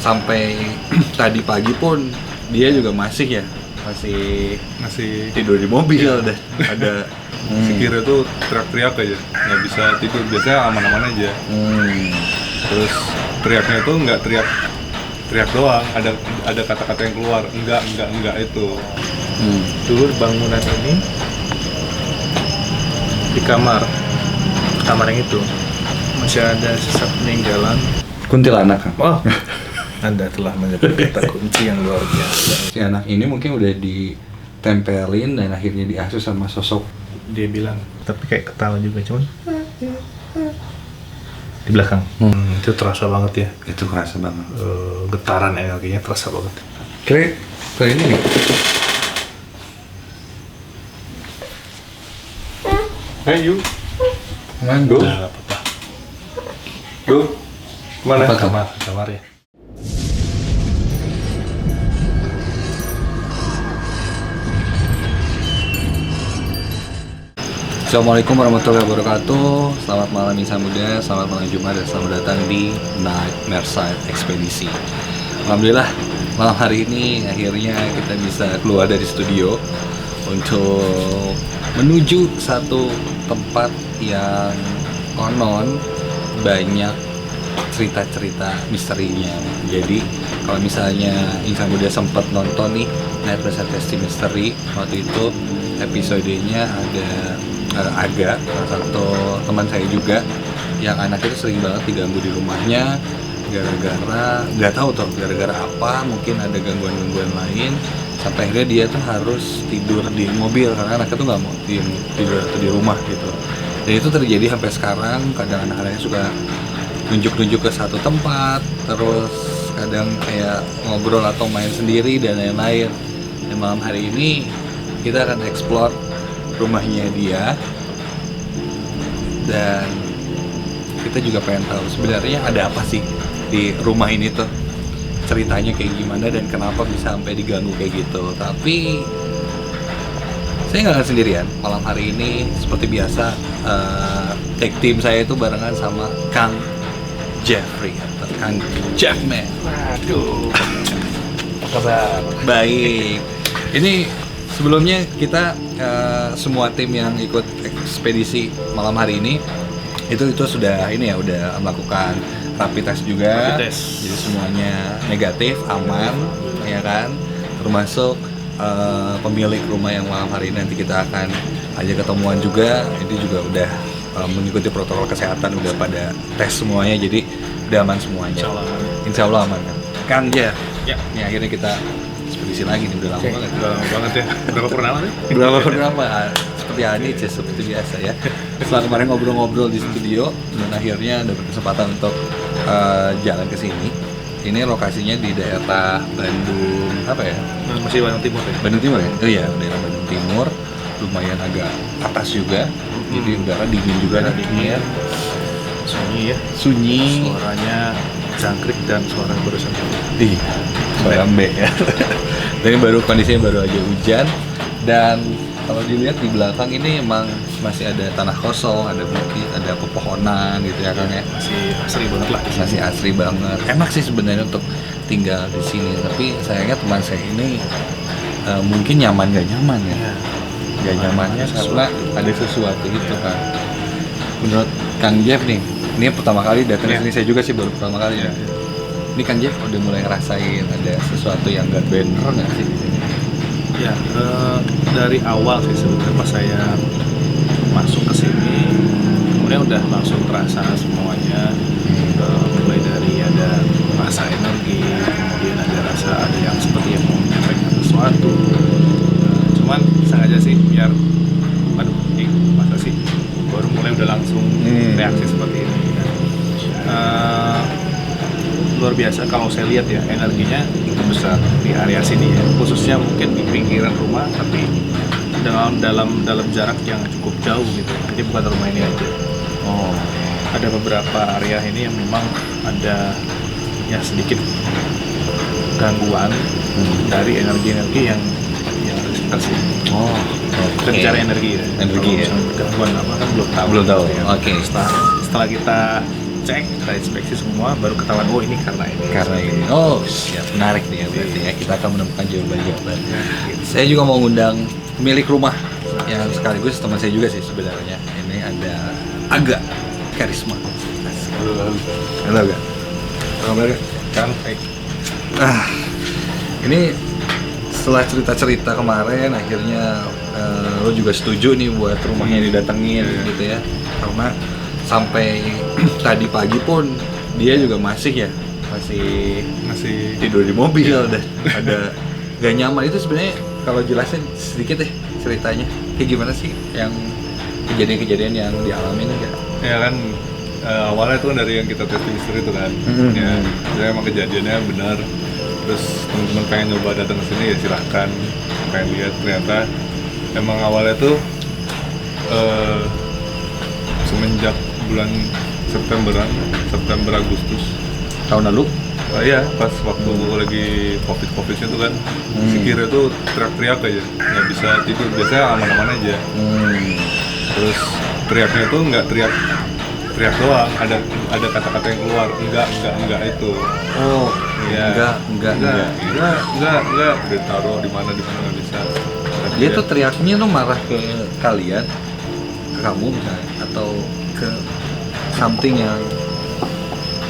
sampai tadi pagi pun dia juga masih tidur di mobil dan ada si Kira tuh teriak-teriak aja, nggak bisa tidur, biasanya aman-aman aja. Terus teriaknya tuh nggak teriak doang, ada kata-kata yang keluar, enggak itu. Dulu bangunan ini di kamar yang itu masih ada sisa peninggalan kuntilanak. Oh, Anda telah menyebut kata kunci yang luar biasa. Si anak ini mungkin udah ditempelin dan akhirnya diasuh sama sosok. Dia bilang, tapi kayak ketawa juga, cuman di belakang. Itu terasa banget ya. Itu kerasa banget. Getaran energinya terasa banget. Kayak ini nih. Hey you, Main go. Nggak apa-apa. go, Mana? Apa tuh? Kamar ya. Assalamualaikum warahmatullahi wabarakatuh. Selamat malam Insan Muda, selamat malam Jumat, dan selamat datang di Nightmare Side Expedition. Alhamdulillah, malam hari ini akhirnya kita bisa keluar dari studio untuk menuju satu tempat yang konon banyak cerita-cerita misterinya. Jadi kalau misalnya Insan Muda sempat nonton nih Nightmare Side Mystery, waktu itu episodenya ada Aga, salah satu teman saya juga, yang anaknya itu sering banget diganggu di rumahnya gara-gara nggak tahu gara-gara apa, mungkin ada gangguan-gangguan lain, sampai akhirnya dia tuh harus tidur di mobil karena anaknya tuh nggak mau tidur di rumah gitu. Dan itu terjadi sampai sekarang. Kadang anak-anaknya suka nunjuk-nunjuk ke satu tempat, terus kadang kayak ngobrol atau main sendiri dan lain-lain. Dan malam hari ini kita akan explore rumahnya dia, dan kita juga pengen tahu sebenarnya ada apa sih di rumah ini tuh, ceritanya kayak gimana dan kenapa bisa sampai diganggu kayak gitu. Tapi saya nggak akan sendirian malam hari ini. Seperti biasa, tag team saya itu barengan sama Kang Jeffrey atau Kang Jeffman. Waduh, apa kabar? Baik, ini sebelumnya kita semua tim yang ikut ekspedisi malam hari ini itu sudah udah melakukan rapid test juga. Rapid test. Jadi semuanya negatif, aman, ya kan. Termasuk pemilik rumah yang malam hari ini nanti kita akan ajak ketemuan juga. Itu juga udah mengikuti protokol kesehatan, udah pada tes semuanya, jadi udah aman semuanya. Insya Allah aman kan. Kang Jeff. Ya. Ini akhirnya kita ekspedisi lagi nih, udah lama banget. Udah lama banget ya. Berapa purnama sih? Berapa seperti Anies ya, seperti biasa ya. Setelah kemarin ngobrol-ngobrol di studio dan akhirnya ada kesempatan untuk jalan ke sini. Ini lokasinya di daerah Bandung apa ya? Masih Bandung Timur ya? Bandung Timur ya? Oh iya, daerah Bandung Timur. Lumayan agak atas juga. Jadi udara dingin juga nantinya. Sunyi ya. Sunyi. Suaranya jangkrik dan suara barusan. Iya, suara B ya. Dan kondisinya baru aja hujan, dan kalau dilihat di belakang ini emang masih ada tanah kosong, ada bukit, ada pepohonan gitu ya Kang ya. Masih asri banget lah. Masih asri banget. Enak sih sebenarnya untuk tinggal di sini, tapi sayangnya teman saya ini mungkin nyaman gak nyaman ya. Gak nyamannya karena ada sesuatu gitu kan. Menurut Kang Jeff nih, ini pertama kali datang ke sini, saya juga sih baru pertama kali ya. Ini Kang Jeff udah mulai ngerasain ada sesuatu yang gak bener nggak sih di sini? Ya, dari awal sih sebenarnya pas saya masuk ke sini, kemudian udah langsung terasa semuanya. Mulai dari ada rasa energi, kemudian ada yang seperti yang mau menyampaikan sesuatu. Cuman sengaja sih biar, aduh, masa sih baru mulai udah langsung reaksi seperti ini. Luar biasa kalau saya lihat ya, energinya itu besar di area sini ya, khususnya mungkin di pinggiran rumah, tapi dalam jarak yang cukup jauh gitu. Jadi bukan rumah ini aja. Ada beberapa area ini yang memang ada ya sedikit gangguan dari energi-energi yang ada di sekitar sini. Kita bicara energi ya. Energi ya. Gangguan apa kan belum tahu. Belum tahu ya. Oke. Setelah kita cek, kita inspeksi semua, baru ketahuan oh ini karena ini. Karena ini. Oh, siap. Menarik nih ya berarti ya. Kita akan menemukan jawaban-jawaban. Gitu. Saya juga mau ngundang pemilik rumah yang sekaligus teman saya juga sih sebenarnya. Ini ada Aga Karisma. Halo Aga. Apa kabar? Kan Ini setelah cerita-cerita kemarin akhirnya lo juga setuju nih buat rumahnya didatengin gitu ya, karena sampai tadi pagi pun dia juga masih tidur di mobil dan ada gak nyaman. Itu sebenarnya kalau jelasin sedikit deh ceritanya kayak gimana sih yang kejadian-kejadian yang dialamin enggak? ya kan awalnya itu dari yang kita tes misteri itu kan. Ya, jadi emang kejadiannya benar. Terus teman-teman pengen nyoba datang ke sini ya silahkan, pengen lihat. Ternyata emang awalnya tuh semenjak bulan September Agustus Tahun lalu? iya, pas waktu lagi covid-nya tuh kan, si Kira tuh teriak-teriak aja, nggak bisa tidur. Biasanya aman-aman aja. Terus teriaknya tuh nggak teriak doang, ada kata-kata yang keluar, enggak itu. Oh, Iya. enggak. Udah taruh di mana nggak bisa. Dia tuh teriaknya tuh marah ke kalian, ke kamu misalnya, atau ke something yang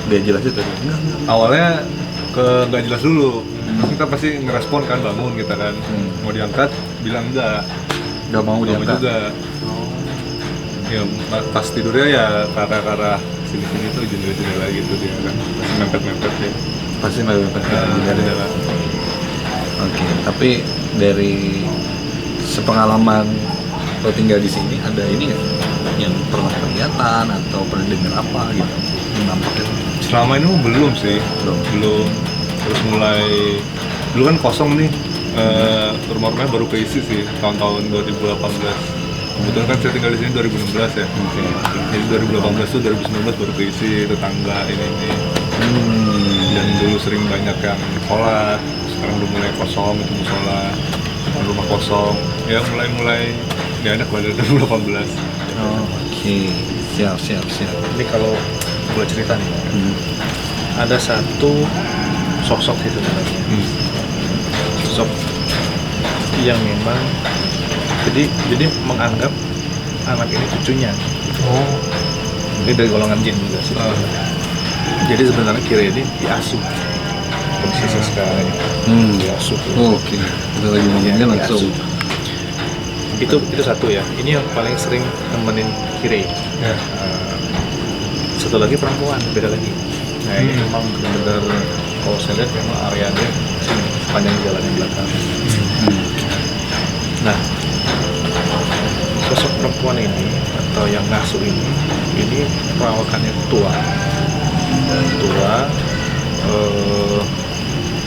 dia jelasin tadi. Enggak. Awalnya nggak jelas dulu. Kita pasti ngerespon kan, bangun kita kan, mau diangkat bilang enggak mau diangkat diangkat juga. Ya pas tidurnya ya karena sini tuh jendela gitu dia kan, masih mepet ya. pasti mepet Jendela. Oke, tapi dari sepengalaman lo tinggal di sini ada ini nggak yang pernah kelihatan atau pernah dengar apa gitu yang nampaknya? Selama ini belum sih, belum. Terus mulai dulu kan kosong nih, rumah-rumahnya baru keisi sih tahun-tahun 2018. Kebetulan kan saya tinggal di sini 2016 ya. Jadi 2018 tuh 2019 baru keisi tetangga ini. Dan dulu sering banyak yang sholat, sekarang udah mulai kosong itu musola, rumah kosong. Ya mulai nggak enak pada 2018. Oke, siap. Ini kalau boleh cerita nih, ada satu sosok itu namanya, sosok yang memang jadi menganggap anak ini cucunya. Ini dari golongan jin juga sih. Jadi sebenarnya Kira ini diasuh posisi sekarang ini. Diasuh. Oke, kita lagi ngomongnya langsung. Itu satu ya. Ini yang paling sering nemenin Kira. Satu lagi perempuan, beda lagi. Nah ini memang benar-benar kalau saya lihat memang areanya sini sepanjang jalan yang belakang. Nah, sosok perempuan ini atau yang ngasuh ini perawakannya tua.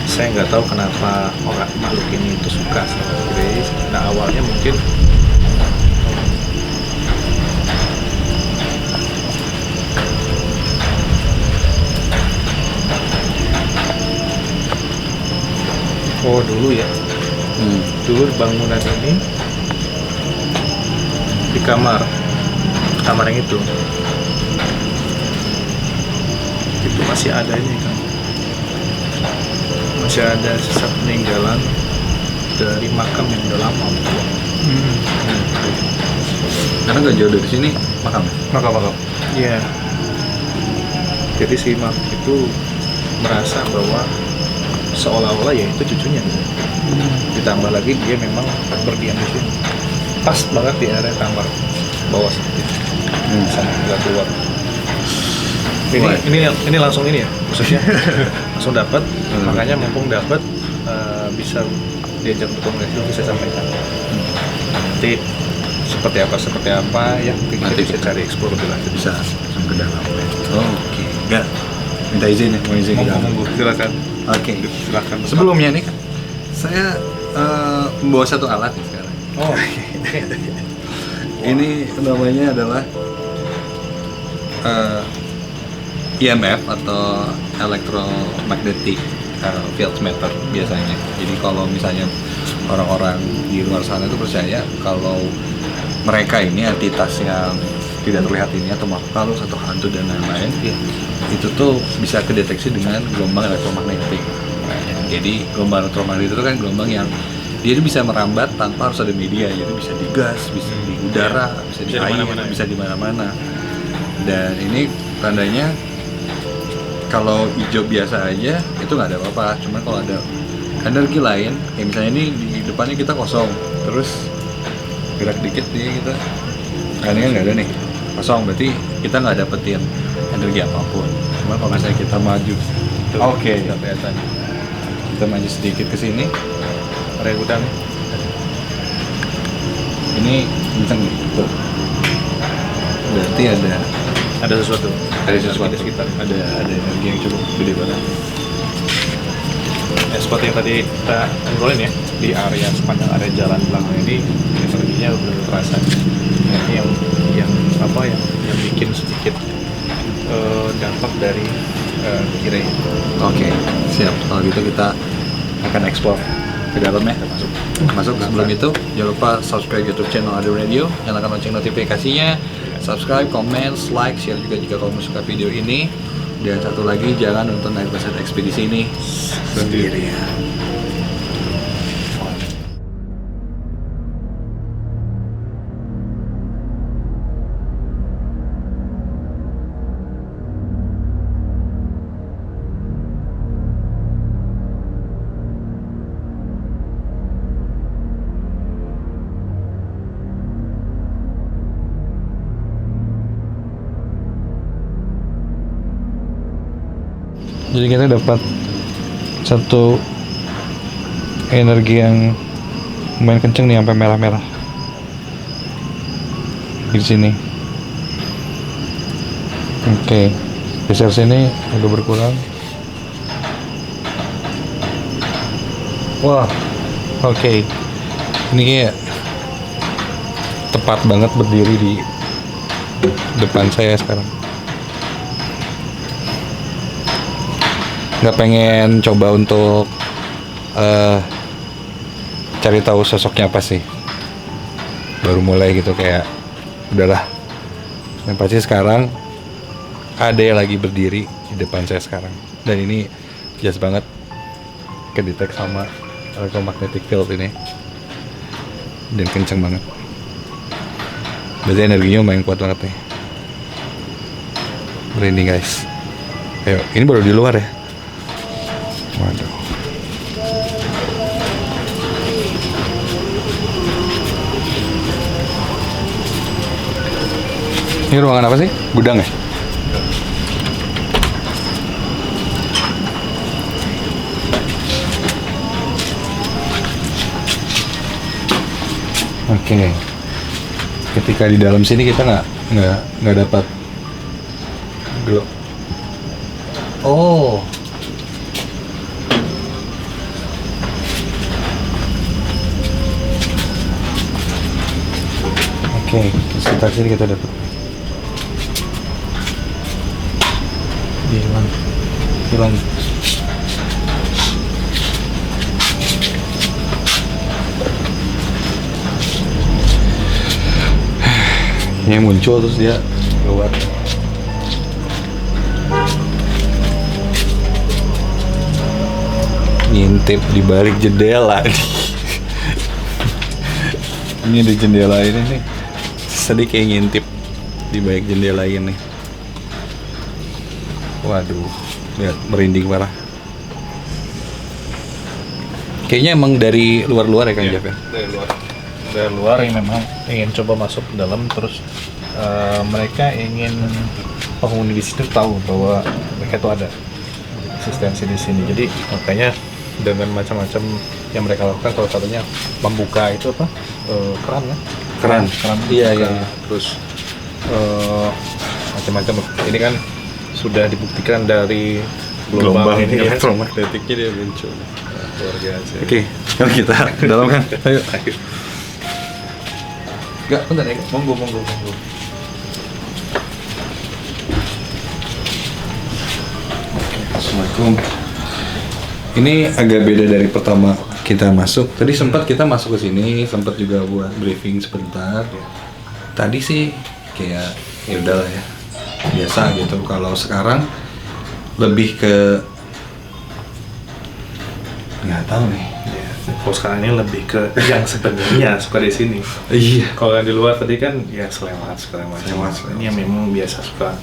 Saya nggak tahu kenapa orang makhluk ini itu suka sama Grace. Nah awalnya mungkin dulu ya. Dulu bangunan ini di kamar yang itu masih ada ini kan, masih ada sisa peninggalan dari makam yang udah lama tua. Karena nggak jauh dari sini makamnya. Makam. Iya. Jadi si Mak itu merasa bahwa seolah-olah ya itu cucunya. Ditambah lagi dia memang berdiam di sini. Pas banget di area kamar bawah seperti itu. Sana nggak keluar. Ini langsung ini ya, khususnya langsung dapat. Makanya mumpung dapat bisa diajak berkomunikasi, bisa sampaikan. Nanti seperti apa ya nanti bisa cari explore lebih lanjut, Bisa langsung ke dalam. Oke, enggak minta izin ya, mau izin ke dalam. Monggo, silakan. Oke, Silakan. sebelumnya nih kan saya membawa satu alat nih sekarang. Ini namanya adalah EMF atau electromagnetic field meter biasanya. Jadi kalau misalnya orang-orang di luar sana itu percaya kalau mereka ini entitas yang tidak terlihat ini atau makhluk halus atau hantu dan lain-lain, itu tuh bisa kedeteksi dengan gelombang elektromagnetik. Jadi gelombang elektromagnetik itu kan gelombang yang dia itu bisa merambat tanpa harus ada media, jadi bisa di gas, bisa di udara, bisa di air, bisa di mana-mana. Dan ini tandanya kalau hijau biasa aja itu nggak ada apa-apa, cuman kalau ada energi lain, kayak misalnya ini di depannya kita kosong, terus gerak dikit dia kita, ini kan nggak ada nih, kosong, berarti kita nggak dapetin energi apapun. Cuma kalau misalnya kita maju, oke, nggak kelihatan. Kita maju sedikit ke sini, area gudang. ini kenceng nih, tuh. Berarti Ada sesuatu. sesuatu di sekitar. ada energi yang cukup gede banget. Ya, seperti yang tadi kita ngobrolin ya, di area sepanjang area jalan belakang ini energinya udah terasa. Ini yang bikin sedikit dampak dari kiri. Oke, siap. Kalau gitu kita akan explore ke dalamnya. Masuk. Sebelum itu, jangan lupa subscribe YouTube channel Ado Radio, nyalakan lonceng notifikasinya, subscribe, comment, like, share juga jika kamu suka video ini. Dan satu lagi, jangan nonton Night Mercy Ekspedisi ini sendirian. Jadi kita dapat satu energi yang lumayan kenceng nih, sampai merah-merah di sini. Oke, geser sini agak berkurang. Wah, oke. Ini kayak tepat banget berdiri di depan saya sekarang. Nggak pengen coba untuk cari tahu sosoknya apa sih, baru mulai gitu, kayak udahlah. Yang pasti sekarang ada yang lagi berdiri di depan saya sekarang, dan ini jelas banget kedetek sama electromagnetic field ini, dan kenceng banget. Berarti energinya lumayan kuat banget nih. Merinding guys. Ayo, ini baru di luar ya. Waduh. Ini ruangan apa sih? Gudang ya? Oke. Ketika di dalam sini kita nggak dapat glow. Oh. Oke, di sekitar sini kita dapat. Hilang. Ini muncul terus dia keluar. Ngintip di balik jendela nih. Ini di jendela ini nih. Tadi kayak ngintip di balik jendela ini. Waduh, lihat, merinding parah. Kayaknya emang dari luar-luar ya Kang Jeff ya? Dari luar yang memang ingin coba masuk ke dalam, terus mereka ingin penghuni di situ tahu bahwa mereka itu ada eksistensi di sini. Jadi makanya dengan macam-macam yang mereka lakukan, salah satunya membuka itu apa, keran ya? Keran. Iya. Terus macam-macam. Ini kan sudah dibuktikan dari gelombang ini elektromagnetiknya dia muncul. Luar biasa. Oke, kalau kita ke dalam kan? Ayo. Enggak, bentar ya. Monggo. Assalamualaikum. Ini agak beda dari pertama kita masuk. Tadi sempat kita masuk ke sini, sempat juga buat briefing sebentar. Tadi sih kayak ya udahlah ya, biasa gitu. Kalau sekarang lebih ke nggak tahu nih. Ya, kalau sekarang ini lebih ke yang sebenarnya suka di sini. Iya. Kalau yang di luar tadi kan ya selewat segala macam. Selewat. Ini yang memang biasa suka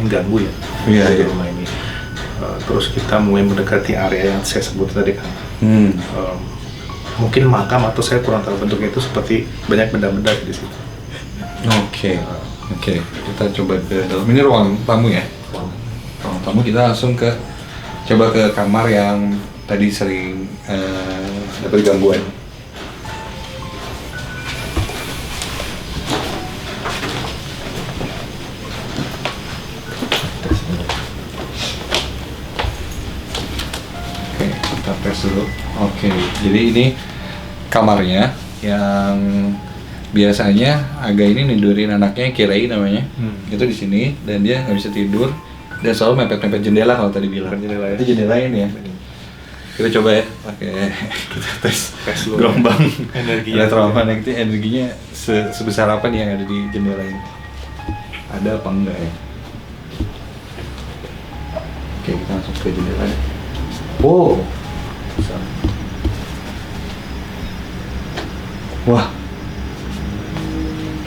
ganggu ya Iya, di iya. rumah ini. Terus kita mulai mendekati area yang saya sebut tadi kan. Mungkin makam atau saya kurang tahu bentuknya itu, seperti banyak benda-benda di situ. Oke. Kita coba ke dalam. Ini ruang tamu ya. Ruang tamu, kita langsung coba ke kamar yang tadi sering dapat gangguan. Oke, kita tes dulu. Oke, jadi ini kamarnya yang biasanya Aga ini nidurin anaknya, Kirai namanya. Itu di sini, dan dia nggak bisa tidur dan selalu mepet-mepet jendela kalau tadi bilang. Jendela ya. Itu jendela ini ya. Kita coba ya, pakai kita tes dulu. gelombang Energi elektromagnetik, energinya sebesar apa nih yang ada di jendela ini? Ada apa enggak ya? Oke, kita langsung ke jendela deh. Wow. Wah.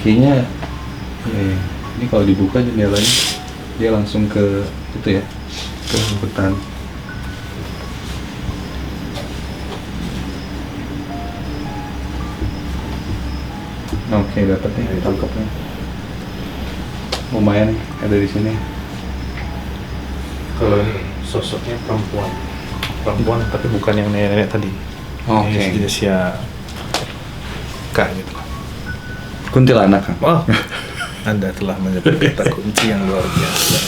Kayaknya ini kalau dibuka jendelanya dia langsung ke itu ya, ke hutan. Oke, dapat nih, tangkap nih. Lumayan nih, ada di sini. Kalau ini sosoknya perempuan tapi bukan yang nenek tadi. Oke. Ini jenis ya Kak gitu. Kuntilanak kan? Oh, Anda telah menyebut kata kunci yang luar biasa.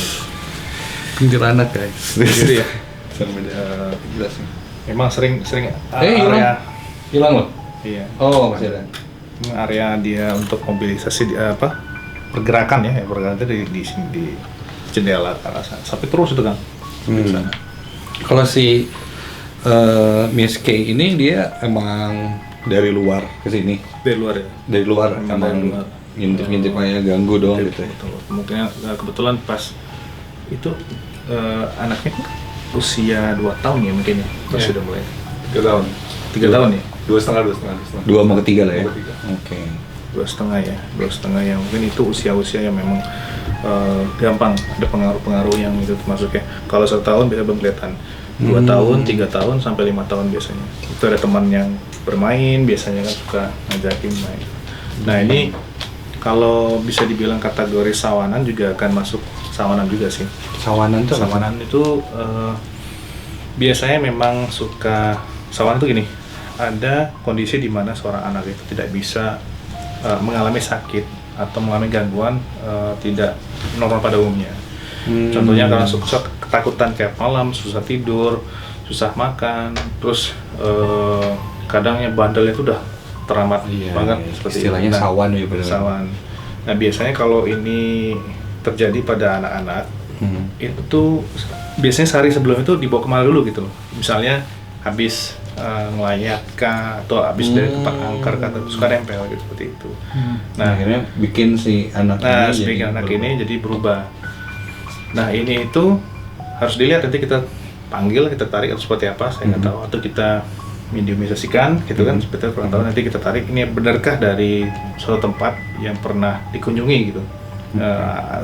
Kuntilanak guys. Gitu ya. Jelas nih. Memang sering Hilang. area. Hilang loh. Iya. Oh, masih ada. Ini area dia untuk mobilisasi pergerakan ya, pergerakan itu di sini di jendela ke arah sana. Sampai terus itu kan. Di sana. Kalau si Miss K ini dia emang dari luar ke sini. Dari luar ya. Dari luar Emang emang dari luar. ngintip-ngintip aja, ganggu doang gitu. Betul. Mungkin kebetulan pas itu anaknya usia 2 tahun ya mungkin ya. Pas Iya. sudah mulai 3 tahun. 3 tahun ya. 2,5. Dua mau ketiga lah ya. Mau ketiga. Oke. 2,5 ya mungkin itu usia-usia yang memang gampang ada pengaruh-pengaruh yang itu termasuk ya. Kalau 1 tahun bisa belum kelihatan, 2 tahun, 3 tahun sampai 5 tahun biasanya. Itu ada teman yang bermain, biasanya kan suka ngajakin main. Nah ini kalau bisa dibilang kategori sawanan juga akan masuk sawanan juga sih. Sawanan tuh apa? Sawanan itu biasanya memang suka sawanan itu gini. Ada kondisi di mana seorang anak itu tidak bisa mengalami sakit atau mengalami gangguan tidak normal pada umumnya. Contohnya karena suka ketakutan kayak malam, susah tidur, susah makan, terus kadangnya bandelnya itu udah teramat banget seperti istilahnya itu. Nah, sawan ya benar. sawan. Nah biasanya kalau ini terjadi pada anak-anak itu tuh biasanya sehari sebelum itu dibawa kemana dulu gitu loh. Misalnya habis ngelayat kah atau habis dari tempat angker kah, suka nempel gitu seperti itu. Nah, akhirnya bikin si anak Bikin anak ini jadi berubah. Nah ini itu harus dilihat, nanti kita panggil, kita tarik atau seperti apa, saya nggak tahu, atau kita mediumisasikan gitu kan, seperti kurang tahu, nanti kita tarik ini benarkah dari suatu tempat yang pernah dikunjungi gitu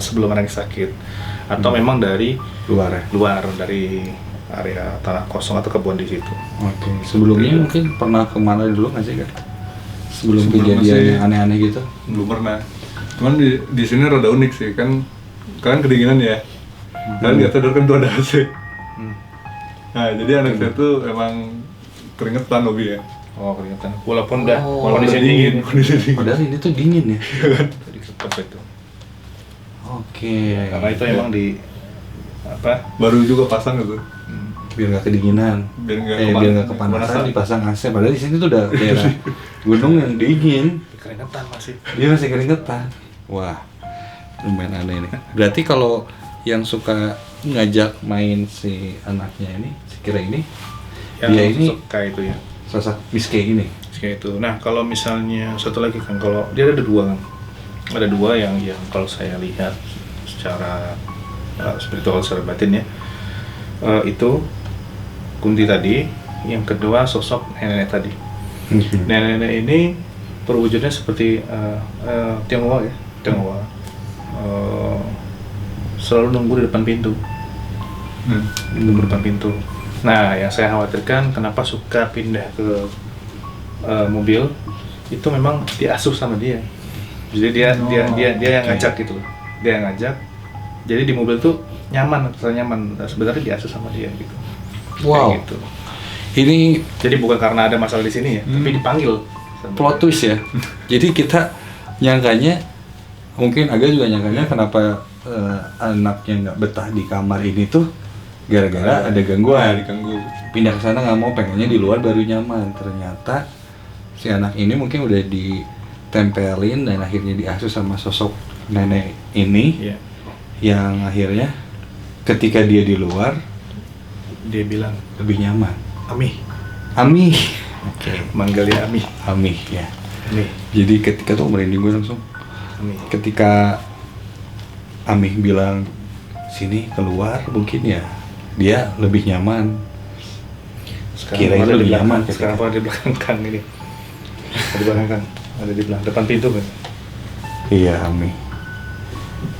sebelum anak sakit, atau memang dari luar dari area tanah kosong atau kebun di situ. Oke. Sebelumnya mungkin pernah kemana dulu nggak sih Kak? Sebelum Sebelum kejadian masih- yang aneh-aneh gitu? Belum pernah. Cuman di sini rada unik sih kan. Kalian kedinginan ya. Kalian nggak sadar kan tuh ada AC. Nah jadi anak saya tuh emang keringetan hobi ya. Oh kelihatan. Walaupun udah Oh, kondisi udah dingin. Kondisi dingin. Padahal ini tuh dingin ya. Jadi tetap itu. Oke. Karena itu emang di apa? Baru juga pasang gitu. Biar nggak kedinginan. Biar nggak Biar nggak kepanasan dipasang AC. Padahal di sini tuh udah daerah gunung yang dingin. Keringetan masih. Dia masih keringetan. Wah, lumayan aneh nih. Berarti kalau yang suka ngajak main si anaknya ini, si Kira ini, Yang dia ini suka itu ya. sosok Miss K ini. Kayak itu. Nah kalau misalnya satu lagi kan, kalau dia ada 2 kan. Ada dua yang kalau saya lihat secara spiritual, secara batin ya, itu Kunti tadi, yang kedua sosok nenek tadi. Nenek ini perwujudannya seperti Tionghoa ya, Tionghoa. Selalu nunggu di depan pintu. Nunggu di depan pintu. Nah, yang saya khawatirkan kenapa suka pindah ke mobil itu memang diasuh sama dia. Jadi dia yang ngajak gitu. Dia yang ngajak. Jadi di mobil tuh nyaman, terasa nyaman. Sebenarnya diasuh sama dia gitu. Wow. Kayak gitu. Ini Jadi bukan karena ada masalah di sini ya, tapi dipanggil. plot twist ya. Jadi kita nyangkanya, mungkin Aga juga nyangkanya kenapa anaknya nggak betah di kamar ini tuh gara-gara ada gangguan. Diganggu. Pindah ke sana nggak mau, pengennya di luar baru nyaman. Ternyata si anak ini mungkin udah ditempelin dan akhirnya diasuh sama sosok nenek ini, Iya. yang akhirnya ketika dia di luar Dia bilang, lebih nyaman. Ami. Ami. Oke. Manggilnya Ami. Ami ya. Ami. Jadi ketika tuh merinding gue langsung. Ami. Ketika Amih bilang sini keluar, mungkin ya dia lebih nyaman. Kira itu ada di lebih belakang. nyaman Sekarang ketika. ada di belakang Kang ini. Ada di belakang Kang. Ada di belakang depan pintu kan. Iya Amih.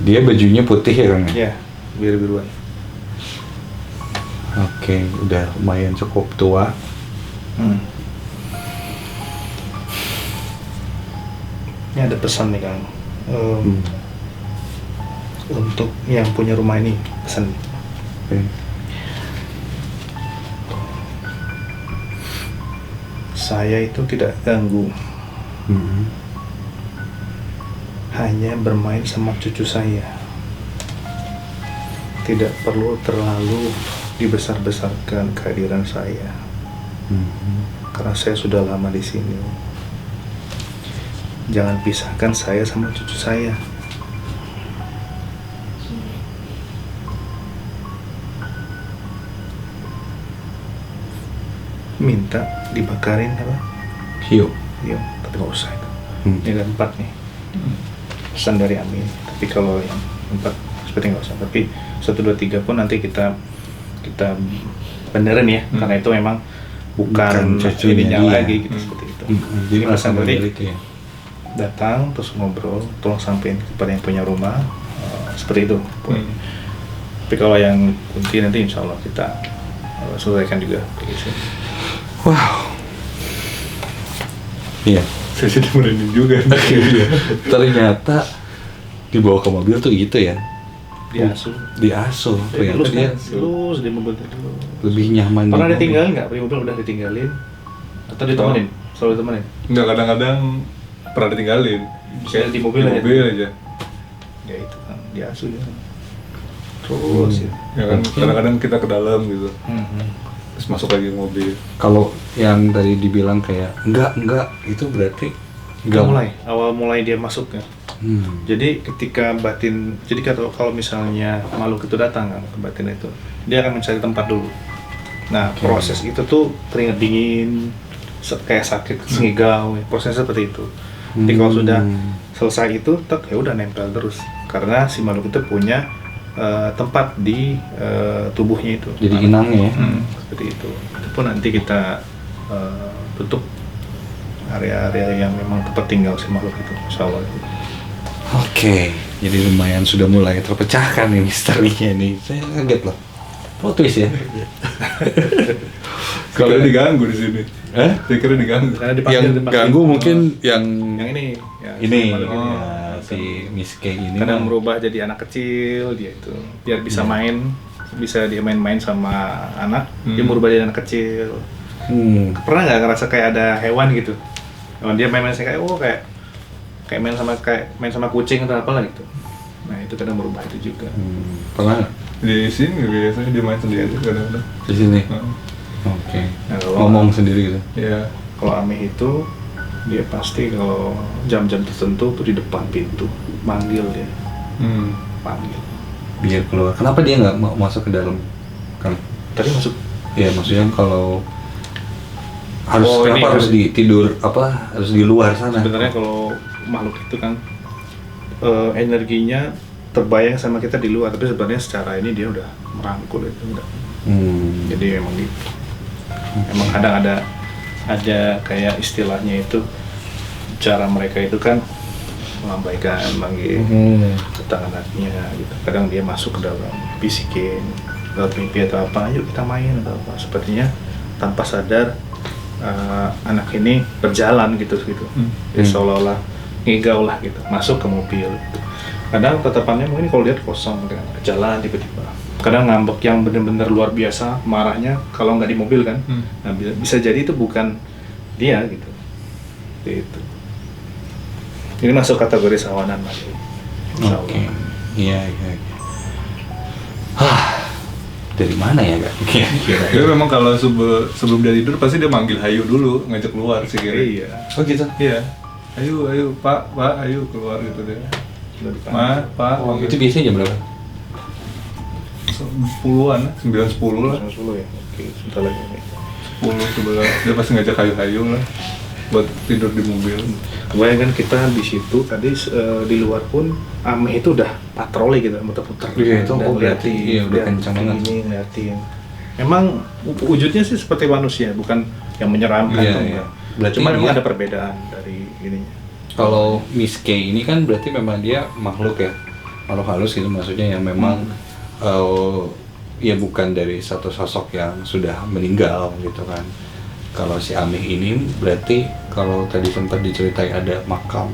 Dia bajunya putih ya Kang? Iya, biru-biruan. Oke, udah lumayan cukup tua. Ini ada pesan nih Kang. Untuk yang punya rumah ini, pesan. Oke. Saya itu tidak ganggu, hanya bermain sama cucu saya. Tidak perlu terlalu dibesar-besarkan kehadiran saya, karena saya sudah lama di sini. Jangan pisahkan saya sama cucu saya. Minta dibakarin apa? Hiu. Iya, tapi nggak usah itu. Hmm. Ini ada 4 nih. Pesan dari Amin. Tapi kalau yang 4 seperti nggak usah. Tapi 1, 2, 3 pun nanti kita benerin ya. Karena itu memang bukan cucunya ininya dia. lagi gitu, seperti itu. Jadi pesan dari balik ya. datang terus ngobrol, tolong sampein kepada yang punya rumah, seperti itu. Tapi kalau yang kunci nanti insya Allah kita selesaikan juga. Gitu. Wow. Iya. Saya sudah merinding juga. Iya. Ternyata dibawa ke mobil tuh gitu ya. Diasuh. Diasuh. Ternyata dia Terus di mobil terus. lebih nyaman. Pernah di mobil. ditinggalin nggak? Di mobil udah ditinggalin? Atau ditemenin? Selalu ditemenin? Enggak, kadang-kadang pernah ditinggalin. Kayak di mobil aja? aja. Ya itu kan, diasuh ya. Terus ya. Ya kan, kadang-kadang kita ke dalam gitu. Terus masuk lagi ke mobil. Kalau yang tadi dibilang kayak enggak itu berarti Awal mulai dia masuk ya. Jadi ketika batin, jadi kalau misalnya makhluk itu datang kan ke batin itu, dia akan mencari tempat dulu. Nah proses itu tuh keringat dingin, kayak sakit, sengigau, prosesnya seperti itu. Jadi kalau sudah selesai itu, ya udah nempel terus. Karena si makhluk itu punya tempat di tubuhnya itu. jadi inangnya ya. Seperti itu. Itu pun nanti kita tutup area-area yang memang tempat tinggal si makhluk itu, insya Allah. Oke, jadi lumayan sudah mulai terpecahkan nih misterinya nih. Saya kaget loh. Plot twist ya. Kalau diganggu di sini. Saya kira diganggu. Karena dipanggil Yang tempat ganggu itu. mungkin yang yang ini, ya, ini si makhluk ini. ya, si Miss K ini. Kadang merubah jadi anak kecil dia itu, biar bisa main, bisa dia main-main sama anak, dia merubah jadi anak kecil. Pernah nggak ngerasa kayak ada hewan gitu? Hewan dia main-main kayak kayak main sama kucing atau apalah gitu. Nah itu kadang merubah itu juga. Pernah nggak? Di sini biasanya dia main sendiri kadang-kadang. Di sini. Heeh. Oke. Nah, kalau Ngomong sendiri gitu. Iya. Kalau Amih itu dia pasti kalau jam-jam tertentu tuh di depan pintu manggil dia, panggil. Biar keluar. Kenapa dia nggak mau masuk ke dalam? Kan? Tadi masuk. Ya maksudnya kalau harus Oh, ini kenapa harus di tidur apa harus di luar sana? Sebenarnya kalau makhluk itu kan energinya terbayang sama kita di luar, tapi sebenarnya secara ini dia udah merangkul itu udah. Jadi memang gitu. Emang kadang ada kayak istilahnya itu, cara mereka itu kan melambaikan, manggil tentang anaknya gitu. Kadang dia masuk ke dalam, bisikin lewat mimpi atau apa, yuk kita main atau apa. Sepertinya tanpa sadar anak ini berjalan gitu. Jadi seolah-olah ngigau lah gitu, masuk ke mobil gitu. Kadang tatapannya mungkin kalau lihat kosong gitu, ke jalan tiba-tiba. Kadang ngambek yang benar-benar luar biasa, marahnya kalau nggak di mobil kan. Nah, bisa jadi itu bukan dia gitu. Itu. Ini masuk kategori sawanan Mas. Oke. Iya. Dari mana ya Kak? Kira-kira. Dia memang kalau sebelum dia tidur pasti dia manggil Hayu dulu, ngajak keluar sih kira. Iya. Oh gitu. Iya. Ayo Pak, ayo keluar gitu deh. Pak. Oh, itu biasanya jam berapa? 10-an, 9-10 lah. 10 ya. Oke, sebentar lagi. 10 sebelah. Dia pasti ngajak Hayu lah buat tidur di mobil. Kebayang kan kita di situ tadi di luar pun Ameh itu udah patroli gitu, muter-muter. Iya, itu Dan aku berarti liatin, iya, udah kencang banget. Ini ngeliatin. Emang wujudnya sih seperti manusia, bukan yang menyeramkan. Iya, tuh, iya. enggak. Berarti Cuma memang dia- ada perbedaan dari ininya. Kalau Miss K ini kan berarti memang dia makhluk ya, makhluk halus gitu maksudnya yang memang ya bukan dari satu sosok yang sudah meninggal gitu kan. Kalau si Amih ini berarti kalau tadi sempat diceritain ada makam.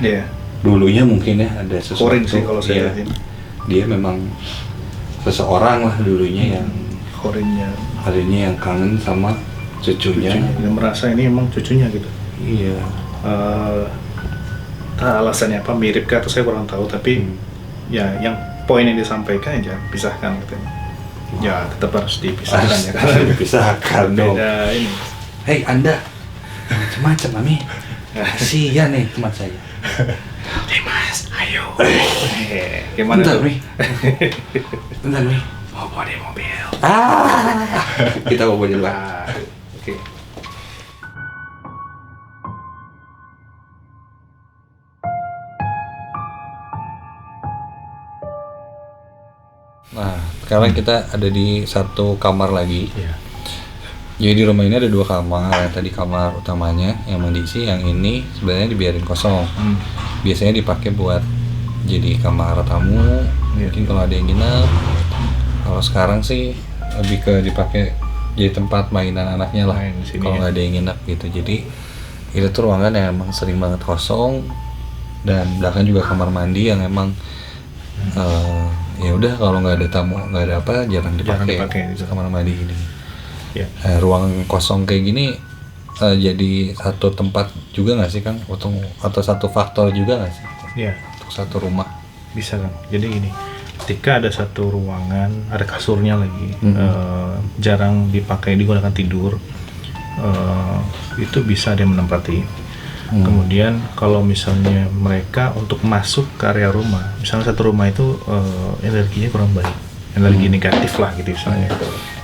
Iya. Dulunya mungkin ya ada sesuatu. Korin sih kalau saya Iya. lihatin. Dia memang seseorang lah dulunya yang Korinnya. hari ini yang kangen sama cucunya. Yang merasa ini emang cucunya gitu. Iya. Entah alasannya apa, mirip ke atau saya kurang tahu, tapi ya yang poin yang disampaikan aja pisahkan gitu. Ya tetap harus dipisahkan ya karena dipisahkan dong. beda ini. Hei Anda, macam-macam Mami. Kasihan nih teman saya. Dimas, ayo. Gimana Bentar tuh? Mi. Bentar Mi. Mau bawa di mobil. Kita bawa di luar. Oke. Nah, sekarang kita ada di satu kamar lagi. Iya. Jadi di rumah ini ada dua kamar. Yang tadi kamar utamanya yang mandi sih, yang ini sebenarnya dibiarin kosong. Biasanya dipakai buat jadi kamar tamu. Iya. Mungkin kalau ada yang nginep. Kalau sekarang sih lebih ke dipakai jadi tempat mainan anaknya lah. Main di sini Kalau ya. nggak ada yang nginep gitu. Jadi itu tuh ruangan yang emang sering banget kosong. Dan belakang juga kamar mandi yang emang ya udah kalau nggak ada tamu, nggak ada apa, jarang dipakai gitu. kamar mandi ini. Ya. Ruang kosong kayak gini jadi satu tempat juga nggak sih Kang? Atau satu faktor juga nggak sih Iya, untuk satu rumah? bisa kan. Jadi gini, ketika ada satu ruangan, ada kasurnya lagi, jarang dipakai digunakan tidur, itu bisa dia menempati. Kemudian kalau misalnya mereka untuk masuk ke area rumah, misalnya satu rumah itu energinya kurang baik, energi negatif lah gitu misalnya.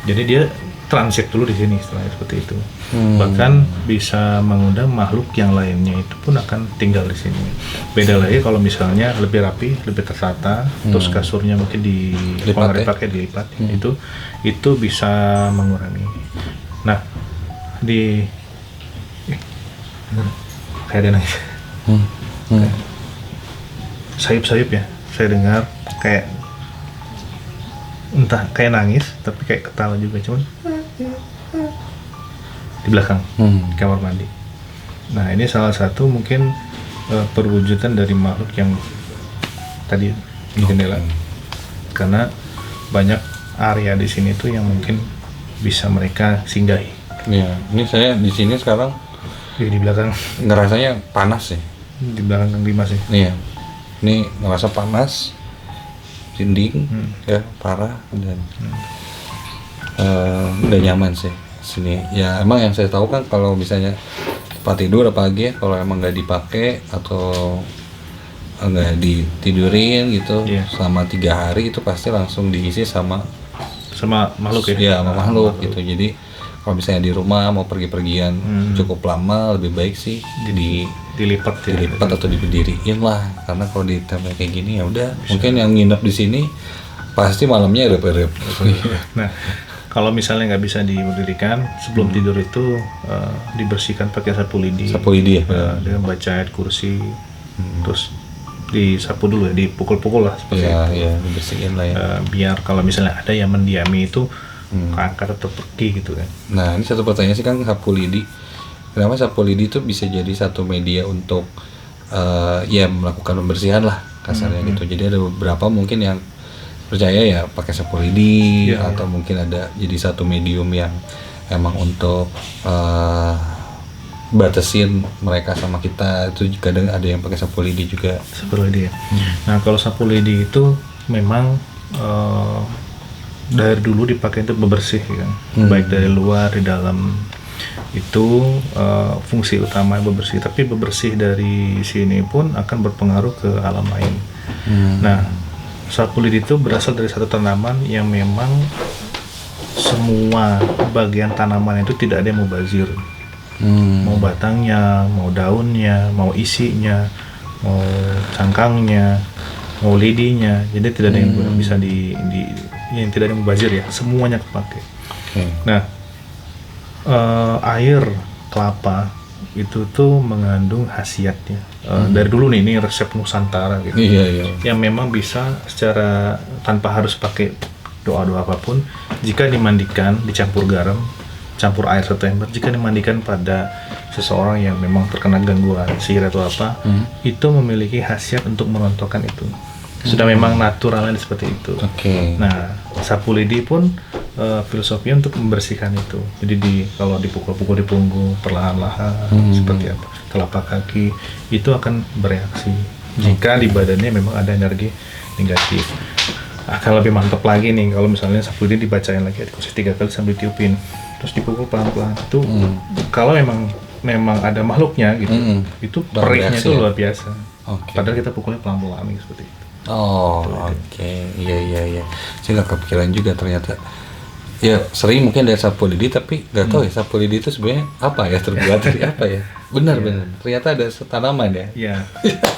Jadi dia transit dulu di sini istilahnya seperti itu. Bahkan bisa mengundang makhluk yang lainnya itu pun akan tinggal di sini. Beda lagi kalau misalnya lebih rapi, lebih tertata, terus kasurnya mungkin kalau nggak dipakai dilipat, itu bisa mengurangi. Nah, kayak dia nangis. Sayup-sayup ya, saya dengar kayak entah kayak nangis tapi kayak ketawa juga, cuman di belakang di kamar mandi. Nah ini salah satu mungkin perwujudan dari makhluk yang tadi di jendela, karena banyak area di sini tuh yang mungkin bisa mereka singgahi. Iya, ini saya di sini sekarang Di belakang, ngerasanya panas sih. di belakang Kang Dimas sih. Iya, ini ngerasa panas, dinding, ya parah dan nggak nyaman sih sini. Ya emang yang saya tahu kan kalau misalnya tempat tidur apalagi ya, kalau emang nggak dipakai atau nggak ditidurin gitu selama 3 hari itu pasti langsung diisi sama makhluk ya? Iya, sama makhluk gitu. Jadi kalau misalnya di rumah mau pergi-pergian cukup lama, lebih baik sih dilipat ya. dilipat atau diberdiriin lah, karena kalau ditempel kayak gini ya udah mungkin yang nginep di sini pasti malamnya rep-rep. Nah, kalau misalnya nggak bisa diberdirikan, sebelum tidur itu dibersihkan pakai sapu lidi. Sapu lidi ya. Dengan baca ayat kursi, terus disapu dulu ya, dipukul-pukul lah seperti itu. Iya, dibersihin lah ya. Biar kalau misalnya ada yang mendiami itu keangkat atau pergi gitu kan. Nah, ini satu pertanyaan sih kan, sapu lidi. Kenapa sapu lidi itu bisa jadi satu media untuk ya melakukan pembersihan lah kasarnya gitu. Jadi ada beberapa mungkin yang percaya ya pakai sapu lidi atau mungkin ada jadi satu medium yang emang untuk batasin mereka sama kita. Itu kadang ada yang pakai sapu lidi juga. Sapu lidi ya. Nah, kalau sapu lidi itu memang dari dulu dipakai untuk bebersih kan, baik dari luar di dalam, itu fungsi utama bebersih. Tapi bebersih dari sini pun akan berpengaruh ke alam lain. Nah, sapu lidi itu berasal dari satu tanaman yang memang semua bagian tanaman itu tidak ada yang mubazir. Mau batangnya, mau daunnya, mau isinya, mau cangkangnya, mau lidinya. Jadi tidak ada yang bisa yang tidak ada yang mubazir ya, semuanya kepake. Nah, air kelapa itu tuh mengandung khasiatnya. Dari dulu nih, ini resep Nusantara gitu. Yang memang bisa secara tanpa harus pakai doa-doa apapun, jika dimandikan, dicampur garam, campur air 1 ember, jika dimandikan pada seseorang yang memang terkena gangguan sihir atau apa, itu memiliki khasiat untuk merontokkan itu. Sudah memang naturalnya seperti itu. Nah, sapu lidi pun filosofinya untuk membersihkan itu. Jadi kalau dipukul-pukul di punggung perlahan-lahan seperti apa, telapak kaki itu akan bereaksi. Jika di badannya memang ada energi negatif, akan lebih mantap lagi nih kalau misalnya sapu lidi dibacain lagi ayat kursi 3 kali sambil tiupin, terus dipukul pelan-pelan. Itu kalau memang ada makhluknya gitu, itu perihnya itu luar biasa. Padahal kita pukulnya pelan-pelan seperti itu. Iya. Saya nggak kepikiran juga ternyata. Ya sering mungkin dari sapu lidi, tapi nggak tahu ya sapu lidi itu sebenarnya apa ya, terbuat dari apa ya? Benar. Ternyata ada tanaman ya. Iya.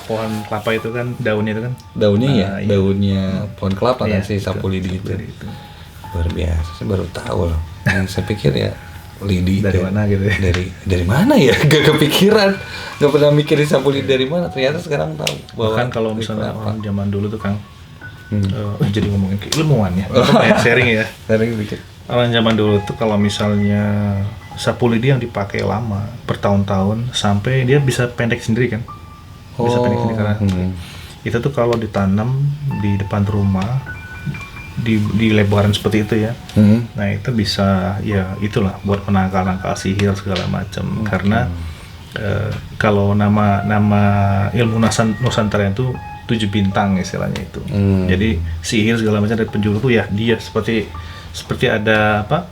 Pohon kelapa itu kan daunnya itu kan. Daunnya daunnya pohon kelapa kan si sapu lidi itu. Luar biasa. Saya baru tahu loh. Yang saya pikir ya lidi dari mana gitu ya. Dari mana ya? Gak kepikiran. Gak pernah mikirin sapu lidi dari mana. Ternyata sekarang tahu. Bahkan kalau misalnya orang zaman dulu tuh Kang, jadi ngomongin keilmuan ya, sharing ya. Sharing dikit. Orang zaman dulu tuh kalau misalnya sapu lidi yang dipakai lama bertahun-tahun sampai dia bisa pendek sendiri kan. Bisa pendek sendiri karena itu tuh kalau ditanam di depan rumah di lebaran seperti itu ya. Nah, itu bisa ya itulah buat menangkal sihir segala macam. Karena kalau nama ilmu Nusantara itu 7 bintang istilahnya itu. Jadi sihir segala macam dari penjuru tuh ya dia seperti ada apa?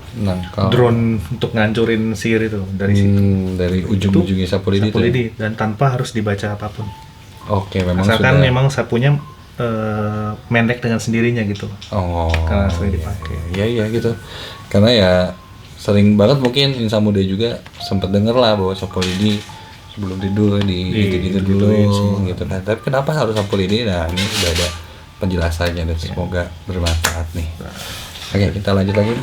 Drone untuk ngancurin sihir itu dari situ. Dari ujung-ujungnya sapu lidi. Dan tanpa harus dibaca apapun. Memang asalkan memang sapunya mendek dengan sendirinya gitu. Karena sering dipakai. Iya gitu. Karena ya sering banget mungkin insan muda juga sempat denger lah bahwa sapu lidi sebelum tidur digigit dulu gitu kan. Tapi kenapa harus sapu lidi? Nah, ini udah ada penjelasannya dan semoga bermanfaat nih. Oke, kita lanjut lagi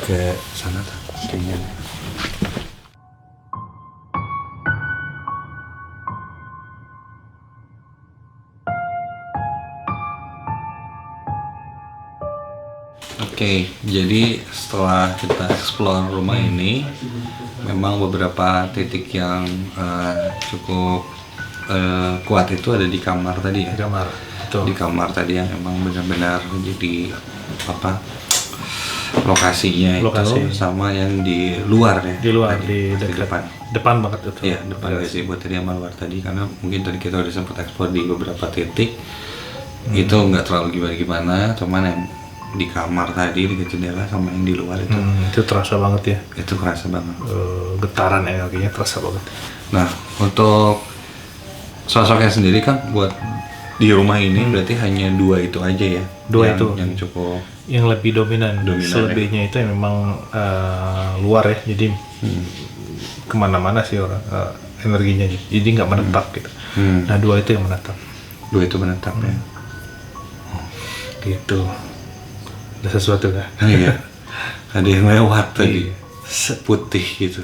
ke sana kayaknya. Oke, jadi setelah kita explore rumah ini, memang beberapa titik yang cukup kuat itu ada di kamar tadi ya. Di kamar tadi yang memang benar-benar jadi apa lokasinya itu sama yang di luar ya. Di luar, tadi, di depan banget itu. Iya, depan sih buat tadi sama luar tadi, karena mungkin tadi kita udah sempat explore di beberapa titik. Itu nggak terlalu gimana, cuman yang di kamar tadi di jendela sama yang di luar itu terasa banget ya. Itu kerasa banget. Getaran energinya terasa banget. Nah, untuk sosoknya sendiri kan buat di rumah ini berarti hanya 2 itu aja ya. Yang cukup, yang lebih dominan selebihnya ya. Itu yang memang luar ya. Jadi kemana-mana sih orang energinya, jadi nggak menetap gitu. Nah 2 itu yang menetap. 2 itu menetap ya. Gitu. Ada sesuatu kah? Iya. Ada yang lewat tadi. Iya. Putih gitu.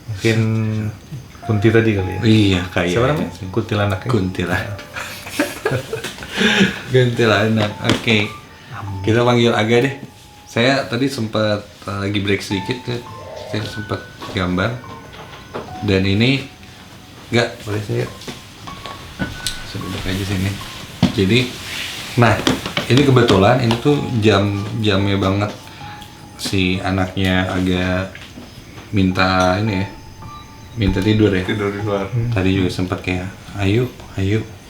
Mungkin Kunti tadi kali ya. Iya, kayak Siapa namanya? Kuntilanak ya? Kuntilanak. Kuntilanak. Oke. Kita panggil Aga deh. Saya tadi sempat lagi break sedikit ya. Saya sempat gambar. Dan ini enggak boleh saya duduk aja sini. Jadi nah, ini kebetulan ini tuh jamnya banget si anaknya agak minta ini ya. Minta tidur ya. Tidur di luar. Tadi juga sempat kayak ayo.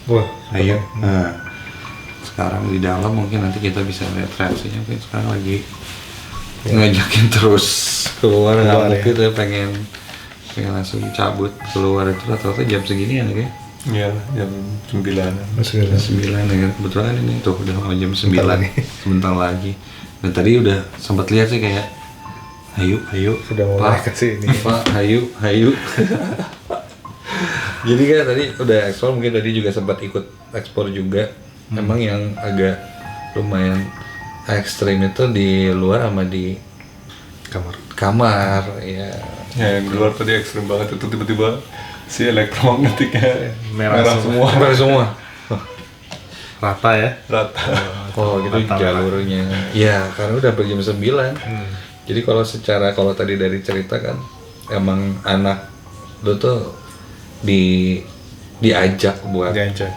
Wah, Ayo. Nah, sekarang di dalam mungkin nanti kita bisa lihat reaksinya. Mungkin sekarang lagi ngajakin terus keluar ngamuk ya. gitu, pengen langsung cabut keluar itu rata-rata jam segini ya kayak Iya, jam 9. jam 9 ya kan. Kebetulan ini tuh udah mau jam 9 sebentar lagi. Dan tadi udah sempat lihat sih kayak ayo Sudah mulai kasih ini. Pak, hayu. Jadi kan tadi udah ekspor, mungkin tadi juga sempat ikut ekspor juga. Emang yang agak lumayan ekstrim itu di luar sama di kamar ya. Ya, yang di luar tadi ekstrim banget itu tiba-tiba si elektromagnetiknya merah semua. Merah semua. Rata ya. Rata. Oh gitu Rata jalurnya. Ya karena udah jam 9. Jadi kalau tadi dari cerita kan emang anak lu tuh diajak buat Diajak,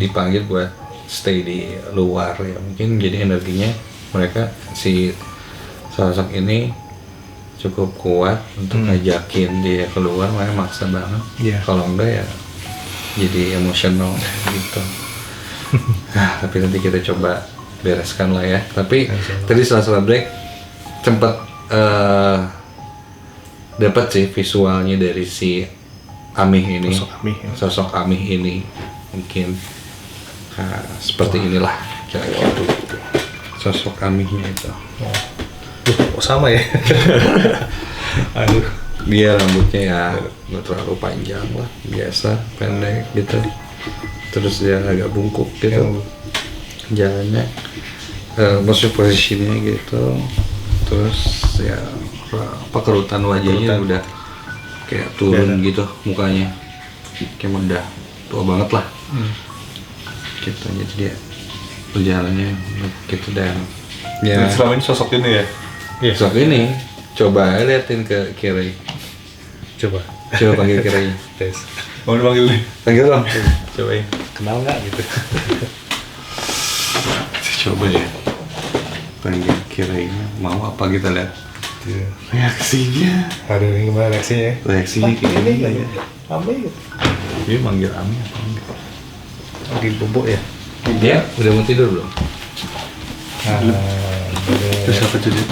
dipanggil buat stay di luar ya, mungkin jadi energinya mereka si sosok ini cukup kuat untuk ngajakin dia keluar, makanya maksa banget. Kalau enggak ya jadi emosional gitu. Nah tapi nanti kita coba bereskan lah ya. Tapi tadi setelah break sempat dapat sih visualnya dari si Amih ini, sosok Amih ini mungkin seperti inilah kira-kira gitu. Sosok Amihnya itu. Sama ya. Aduh. Dia rambutnya ya nggak terlalu panjang lah, biasa pendek gitu. Terus dia agak bungkuk gitu. Jalannya, maksudnya posisinya gitu. Terus ya kerutan wajahnya udah kayak turun gitu mukanya, kayak udah tua banget lah. Gitu, jadi dia perjalanannya gitu dan ya. Selama ini sosok ini ya? Iya. Sosok ini, coba liatin ke kiri. Coba panggil kirinya. Tes. Mau dipanggil nih? Panggil dong. Cobain. Kenal nggak gitu? Coba ya. Panggil kirinya. Mau apa kita lihat? Reaksinya. Aduh, ini gimana reaksinya? Reaksinya kayak gini ya. Ami. Dia manggil Ami apa enggak? Manggil bubuk ya? Dia udah mau tidur belum? Terus apa tuh dia?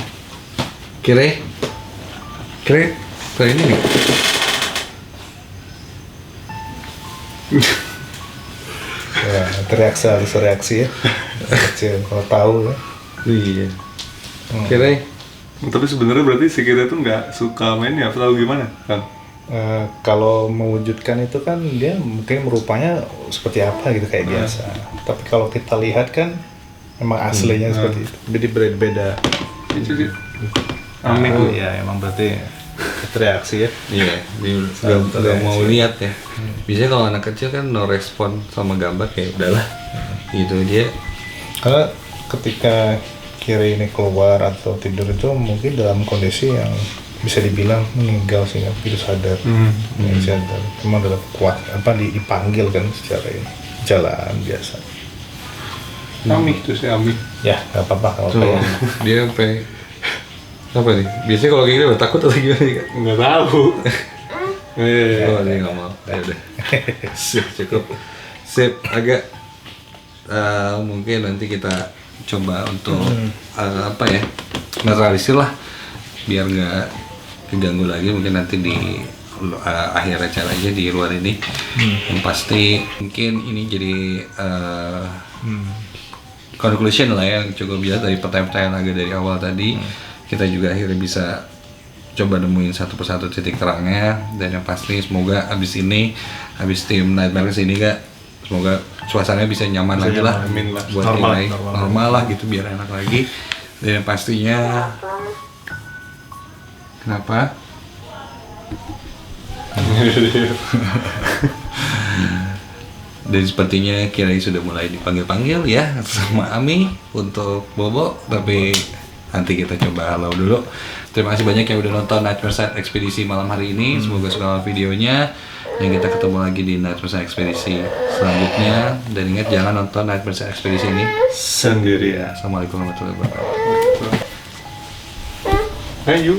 Kire, ini nih. Ya, harus reaksi ya. Kecil kalau tahu ya. Iya. Kire. Tapi sebenarnya berarti si Kira tuh nggak suka mainnya atau gimana kan? Kalau mewujudkan itu kan dia mungkin merupanya seperti apa gitu kayak biasa. Tapi kalau kita lihat kan emang aslinya seperti itu. Jadi beda. Itu sih. Amin. Ya emang berarti reaksi ya. Iya, dia udah mau lihat ya. Biasanya kalau anak kecil kan no respon sama gambar kayak udahlah. Gitu dia. Karena ketika Kiri ini keluar atau tidur itu mungkin dalam kondisi yang bisa dibilang meninggal sih, nggak begitu sadar. Sadar. Memang dalam kuat dipanggil kan secara ini jalan biasa. Ami itu si Ami. Ya nggak apa-apa kalau Tuh, kayak dia sampai apa nih? Biasanya kalau kayak gini udah takut atau gimana nih, Kak? Nggak tahu. Oh, dia nggak mau. Ya udah. Cukup. Sip, agak mungkin nanti kita coba untuk apa ya? Netralisir lah biar nggak keganggu lagi. Mungkin nanti di akhir acara aja di luar ini. Yang pasti mungkin ini jadi conclusion lah ya, yang cukup jelas dari pertanyaan-pertanyaan agak dari awal tadi. Kita juga akhirnya bisa coba nemuin satu persatu titik terangnya, dan yang pasti semoga abis tim Nightmare kesini Kak, semoga suasananya bisa nyaman lagi lah, amin lah. buat normal lah gitu, biar enak lagi. Dan yang pastinya kenapa? Dan sepertinya Kirai sudah mulai dipanggil-panggil ya sama Ami untuk bobo, tapi nanti kita coba halau dulu. Terima kasih banyak yang udah nonton Nightmare Side Ekspedisi malam hari ini. Semoga suka videonya. Dan kita ketemu lagi di Nightmare Side Ekspedisi selanjutnya. Dan ingat, jangan nonton Nightmare Side Ekspedisi ini Sendiri ya. Assalamualaikum warahmatullahi wabarakatuh. Hey you.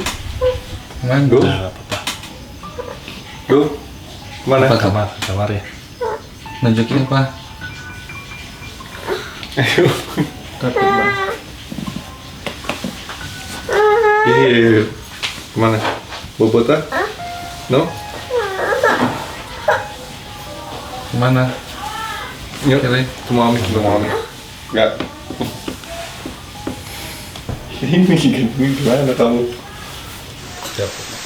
Manggo. Go. Mana? Kamar ya. Nunjukin apa? Ayo. Iya. Kemana? Bobota? No? Kemana? Yuk. Kirai. Ketemu Ami. Enggak. Ini gimana kamu? Siap.